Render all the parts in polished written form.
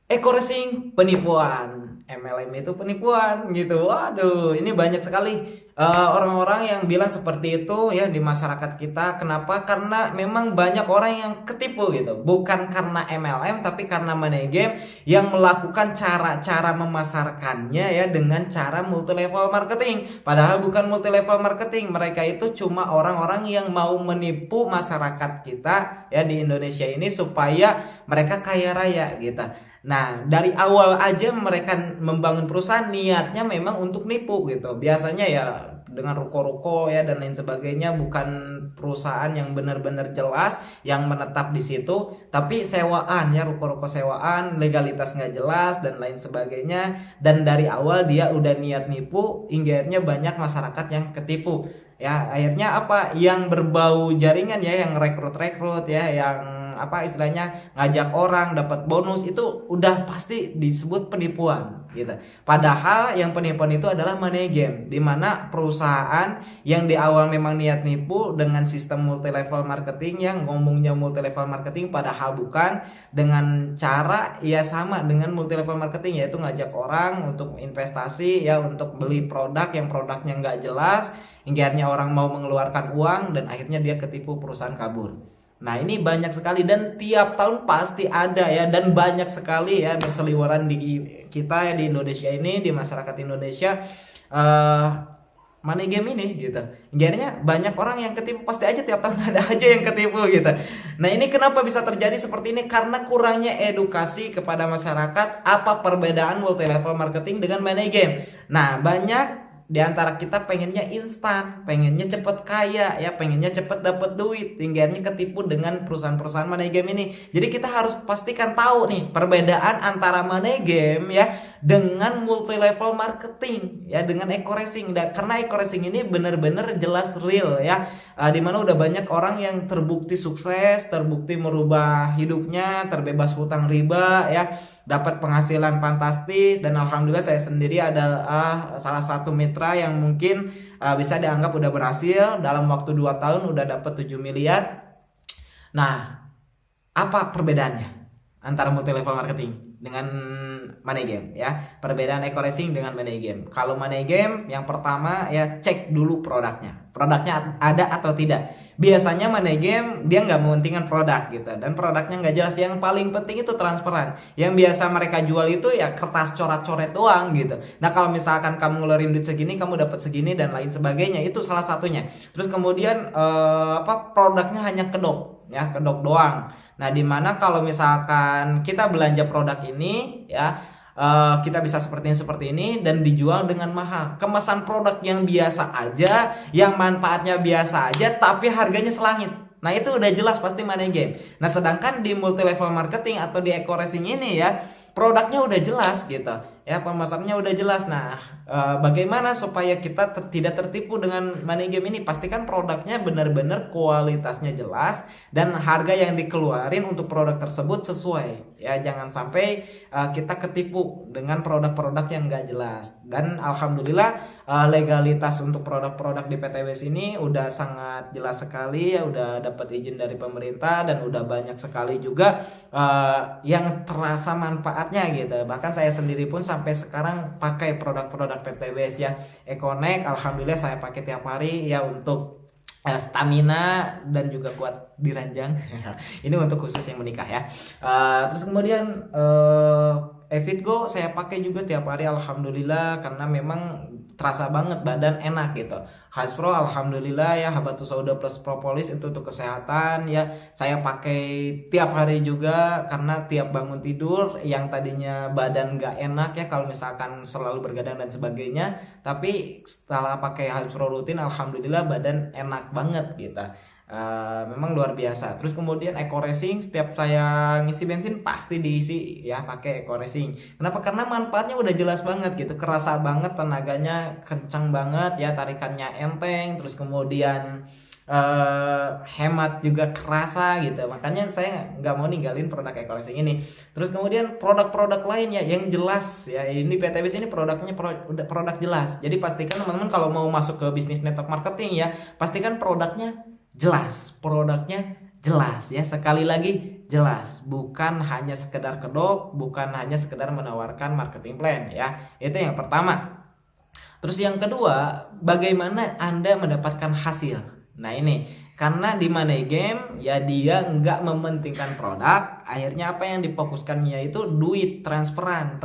Eco racing penipuan, MLM itu penipuan gitu. Waduh, ini banyak sekali orang-orang yang bilang seperti itu ya di masyarakat kita. Kenapa? Karena memang banyak orang yang ketipu gitu. Bukan karena MLM tapi karena money game yang melakukan cara-cara memasarkannya ya dengan cara multi level marketing. Padahal bukan multi level marketing. Mereka itu cuma orang-orang yang mau menipu masyarakat kita ya di Indonesia ini supaya mereka kaya raya gitu. Nah, dari awal aja mereka membangun perusahaan niatnya memang untuk nipu gitu. Biasanya ya dengan ruko-ruko ya dan lain sebagainya, bukan perusahaan yang benar-benar jelas yang menetap di situ, tapi sewaan ya, ruko-ruko sewaan, legalitas nggak jelas dan lain sebagainya. Dan dari awal dia udah niat nipu, hingga akhirnya banyak masyarakat yang ketipu. Ya, akhirnya apa? Yang berbau jaringan ya, yang rekrut-rekrut ya, yang apa istilahnya ngajak orang dapat bonus, itu udah pasti disebut penipuan gitu. Padahal yang penipuan itu adalah money game, di mana perusahaan yang di awal memang niat nipu dengan sistem multi level marketing, yang ngomongnya multi level marketing padahal bukan, dengan cara ya sama dengan multi level marketing, yaitu ngajak orang untuk investasi ya, untuk beli produk yang produknya nggak jelas, hingga akhirnya orang mau mengeluarkan uang dan akhirnya dia ketipu, perusahaan kabur. Nah, ini banyak sekali dan tiap tahun pasti ada ya, dan banyak sekali ya berseliweran di kita ya di Indonesia ini, di masyarakat Indonesia, eh money game ini gitu. Akhirnya banyak orang yang ketipu, pasti aja tiap tahun ada aja yang ketipu gitu. Nah, ini kenapa bisa terjadi seperti ini? Karena kurangnya edukasi kepada masyarakat apa perbedaan multi level marketing dengan money game. Nah, banyak di antara kita pengennya instan, pengennya cepet kaya ya, pengennya cepet dapet duit, hingga ketipu dengan perusahaan-perusahaan money game ini. Jadi kita harus pastikan tahu nih perbedaan antara money game ya dengan multi level marketing ya, dengan eco racing. Dan karena eco racing ini bener-bener jelas real ya, dimana udah banyak orang yang terbukti sukses, terbukti merubah hidupnya, terbebas hutang riba ya, dapat penghasilan fantastis. Dan alhamdulillah saya sendiri adalah salah satu mitra yang mungkin bisa dianggap udah berhasil, dalam waktu 2 tahun udah dapat 7 miliar. Nah, apa perbedaannya antara multi level marketing dengan money game ya? Perbedaan eco racing dengan money game. Kalau money game yang pertama ya, cek dulu produknya. Produknya ada atau tidak. Biasanya money game dia nggak mementingkan produk gitu, dan produknya nggak jelas. Yang paling penting itu transparan. Yang biasa mereka jual itu ya kertas coret-coret doang gitu. Nah, kalau misalkan kamu ngeluarin duit segini kamu dapat segini dan lain sebagainya, itu salah satunya. Terus kemudian produknya hanya kedok ya, kedok doang. Nah, dimana kalau misalkan kita belanja produk ini ya, kita bisa seperti ini dan dijual dengan mahal. Kemasan produk yang biasa aja, yang manfaatnya biasa aja, tapi harganya selangit. Nah, itu udah jelas pasti money game. Nah, sedangkan di multi level marketing atau di eco racing ini ya, produknya udah jelas gitu ya, pemasarannya udah jelas. Nah, bagaimana supaya kita tidak tertipu dengan money game ini? Pastikan produknya benar-benar kualitasnya jelas dan harga yang dikeluarin untuk produk tersebut sesuai ya. Jangan sampai kita ketipu dengan produk-produk yang nggak jelas. Dan alhamdulillah legalitas untuk produk-produk di PTWS ini udah sangat jelas sekali ya, udah dapat izin dari pemerintah, dan udah banyak sekali juga yang terasa manfaatnya gitu. Bahkan saya sendiri pun sampai sekarang pakai produk-produk PTWS ya. Econex alhamdulillah saya pakai tiap hari ya, untuk stamina dan juga kuat di ranjang. Ini untuk khusus yang menikah ya. Terus kemudian Evitgo saya pakai juga tiap hari alhamdulillah, karena memang terasa banget badan enak gitu. Hasbro alhamdulillah ya, Habatus Sauda plus Propolis itu untuk kesehatan ya, saya pakai tiap hari juga. Karena tiap bangun tidur yang tadinya badan gak enak ya, kalau misalkan selalu bergadang dan sebagainya, tapi setelah pakai Hasbro rutin alhamdulillah badan enak banget gitu. Memang luar biasa. Terus kemudian eco racing, setiap saya ngisi bensin pasti diisi ya pakai eco racing. Kenapa? Karena manfaatnya udah jelas banget gitu, kerasa banget, tenaganya kencang banget ya, tarikannya enteng. Terus kemudian hemat juga kerasa gitu. Makanya saya nggak mau ninggalin produk eco racing ini. Terus kemudian produk-produk lainnya yang jelas ya, ini PTBS ini produknya produk jelas. Jadi pastikan teman-teman kalau mau masuk ke bisnis network marketing ya, pastikan produknya jelas, produknya jelas ya, sekali lagi jelas, bukan hanya sekedar kedok, bukan hanya sekedar menawarkan marketing plan ya. Itu yang pertama. Terus yang kedua, bagaimana Anda mendapatkan hasil? Nah ini, karena di Money Game ya dia nggak mementingkan produk, akhirnya apa yang difokuskannya itu duit, transferan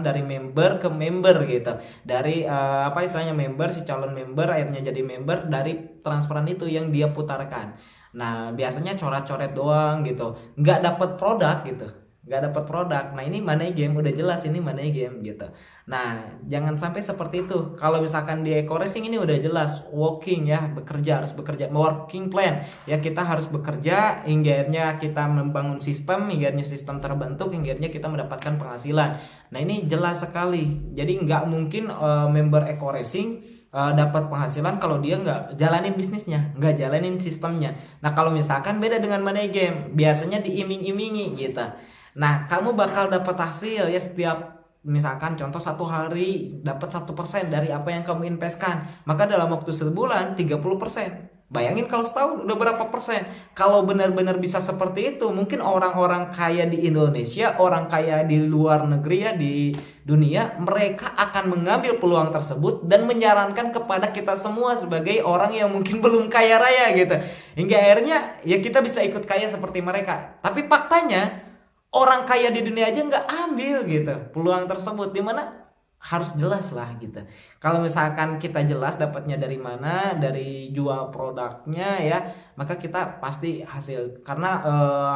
dari member ke member gitu. Dari apa istilahnya member, si calon member akhirnya jadi member dari transferan itu yang dia putarkan. Nah biasanya coret-coret doang gitu, nggak dapat produk gitu, nggak dapat produk. Nah ini Money Game, udah jelas ini Money Game gitu. Nah jangan sampai seperti itu. Kalau misalkan di Eco Racing ini udah jelas working ya, bekerja, harus bekerja, working plan ya, kita harus bekerja hingga akhirnya kita membangun sistem, hingga akhirnya sistem terbentuk, hingga akhirnya kita mendapatkan penghasilan. Nah ini jelas sekali. Jadi nggak mungkin member Eco Racing dapat penghasilan kalau dia nggak jalanin bisnisnya, nggak jalanin sistemnya. Nah kalau misalkan beda dengan Money Game, biasanya diiming-imingi gitu. Nah kamu bakal dapat hasil ya setiap, misalkan contoh 1 hari dapat 1% dari apa yang kamu investkan, maka dalam waktu sebulan 30%. Bayangin kalau setahun udah berapa persen. Kalau benar-benar bisa seperti itu, mungkin orang-orang kaya di Indonesia, orang kaya di luar negeri ya, di dunia, mereka akan mengambil peluang tersebut dan menyarankan kepada kita semua sebagai orang yang mungkin belum kaya raya gitu. Hingga akhirnya ya kita bisa ikut kaya seperti mereka. Tapi faktanya orang kaya di dunia aja nggak ambil gitu peluang tersebut, dimana harus jelas lah gitu. Kalau misalkan kita jelas dapatnya dari mana, dari jual produknya ya, maka kita pasti hasil. Karena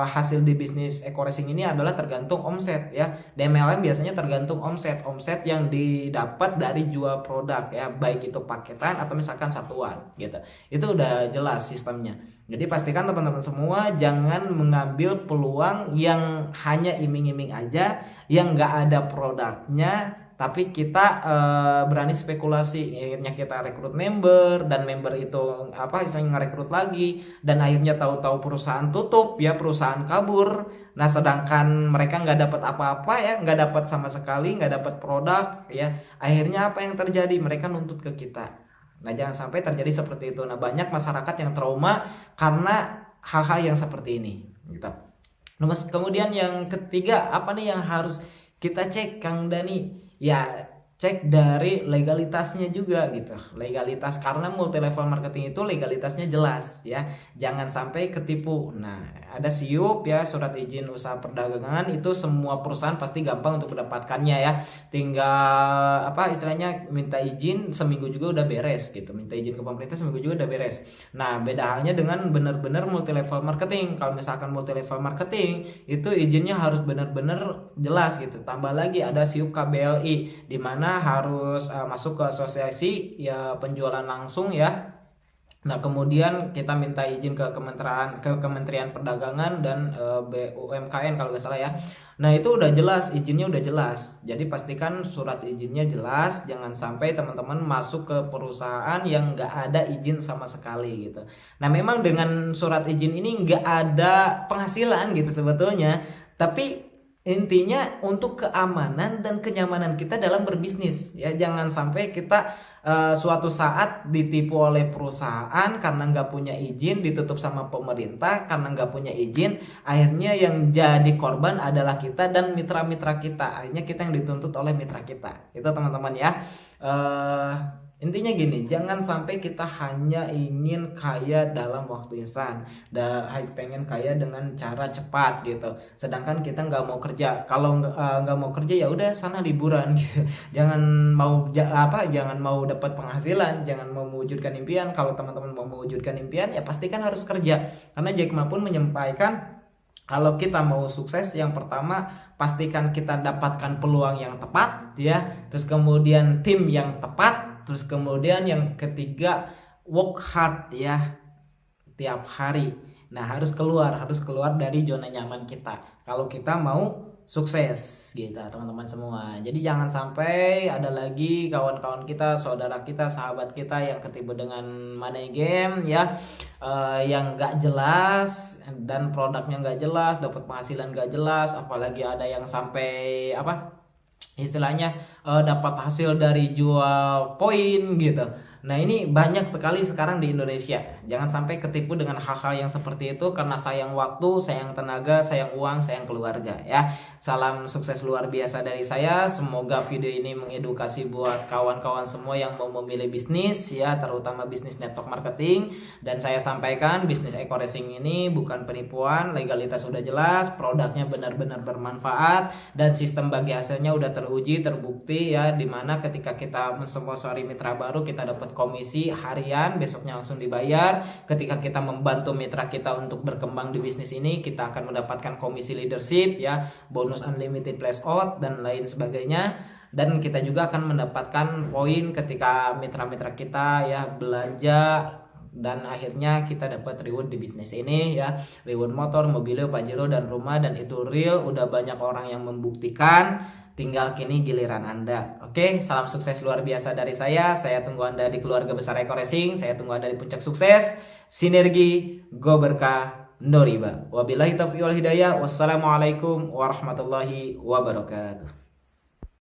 hasil di bisnis Eco Racing ini adalah tergantung omset ya. Di MLM biasanya tergantung omset yang didapat dari jual produk ya, baik itu paketan atau misalkan satuan gitu. Itu udah jelas sistemnya. Jadi pastikan teman-teman semua jangan mengambil peluang yang hanya iming-iming aja, yang nggak ada produknya, tapi kita berani spekulasi. Akhirnya kita rekrut member, dan member itu apa istilahnya ngerekrut lagi, dan akhirnya tahu-tahu perusahaan tutup ya, perusahaan kabur. Nah sedangkan mereka nggak dapat apa-apa ya, nggak dapat sama sekali, nggak dapat produk ya. Akhirnya apa yang terjadi? Mereka nuntut ke kita. Nah jangan sampai terjadi seperti itu. Nah banyak masyarakat yang trauma karena hal-hal yang seperti ini gitu. Nah, kemudian yang ketiga, apa nih yang harus kita cek Kang Dani? Ya cek dari legalitasnya juga gitu, legalitas, karena multi level marketing itu legalitasnya jelas ya, jangan sampai ketipu. Nah ada SIUP ya, surat izin usaha perdagangan, itu semua perusahaan pasti gampang untuk mendapatkannya ya, tinggal apa istilahnya minta izin seminggu juga udah beres gitu, minta izin ke pemerintah seminggu juga udah beres. Nah beda halnya dengan benar-benar multi level marketing. Kalau misalkan multi level marketing itu izinnya harus benar-benar jelas gitu, tambah lagi ada SIUP KBLI di mana harus masuk ke asosiasi ya penjualan langsung ya. Nah kemudian kita minta izin ke Kementerian Perdagangan dan BUMKM kalau nggak salah ya. Nah itu udah jelas, izinnya udah jelas. Jadi pastikan surat izinnya jelas, jangan sampai teman-teman masuk ke perusahaan yang nggak ada izin sama sekali gitu. Nah memang dengan surat izin ini nggak ada penghasilan gitu sebetulnya, tapi intinya untuk keamanan dan kenyamanan kita dalam berbisnis ya. Jangan sampai kita suatu saat ditipu oleh perusahaan karena nggak punya izin, ditutup sama pemerintah karena nggak punya izin, akhirnya yang jadi korban adalah kita dan mitra-mitra kita. Akhirnya kita yang dituntut oleh mitra kita. Itu teman-teman ya. Intinya gini, jangan sampai kita hanya ingin kaya dalam waktu instan, pengen kaya dengan cara cepat gitu. Sedangkan kita nggak mau kerja. Kalau nggak mau kerja ya udah sana liburan gitu. Jangan mau dapat penghasilan, jangan mau mewujudkan impian. Kalau teman-teman mau mewujudkan impian ya pastikan harus kerja. Karena Jack Ma pun menyampaikan, kalau kita mau sukses, yang pertama pastikan kita dapatkan peluang yang tepat ya, terus kemudian tim yang tepat, terus kemudian yang ketiga work hard ya tiap hari. Nah harus keluar dari zona nyaman kita kalau kita mau sukses gitu teman-teman semua. Jadi jangan sampai ada lagi kawan-kawan kita, saudara kita, sahabat kita yang ketipu dengan Money Game ya, yang nggak jelas dan produknya nggak jelas, dapat penghasilan nggak jelas, apalagi ada yang sampai apa istilahnya dapat hasil dari jual poin gitu. Nah, ini banyak sekali sekarang di Indonesia. Jangan sampai ketipu dengan hal-hal yang seperti itu karena sayang waktu, sayang tenaga, sayang uang, sayang keluarga ya. Salam sukses luar biasa dari saya. Semoga video ini mengedukasi buat kawan-kawan semua yang mau memilih bisnis ya, terutama bisnis network marketing. Dan saya sampaikan bisnis Eko Racing ini bukan penipuan, legalitas sudah jelas, produknya benar-benar bermanfaat dan sistem bagi hasilnya udah teruji, terbukti ya, dimana ketika kita mensponsori mitra baru kita dapat komisi harian, besoknya langsung dibayar. Ketika kita membantu mitra kita untuk berkembang di bisnis ini, kita akan mendapatkan komisi leadership ya, bonus unlimited flash out dan lain sebagainya. Dan kita juga akan mendapatkan poin ketika mitra-mitra kita ya belanja, dan akhirnya kita dapat reward di bisnis ini ya, reward motor, mobilio, pajero dan rumah, dan itu real, udah banyak orang yang membuktikan. Tinggal kini giliran Anda. Oke, salam sukses luar biasa dari saya. Saya tunggu Anda di keluarga besar Eko Racing. Saya tunggu Anda di puncak sukses. Sinergi, go berkah, no riba. Wabillahi taufiq wal hidayah. Wassalamualaikum warahmatullahi wabarakatuh.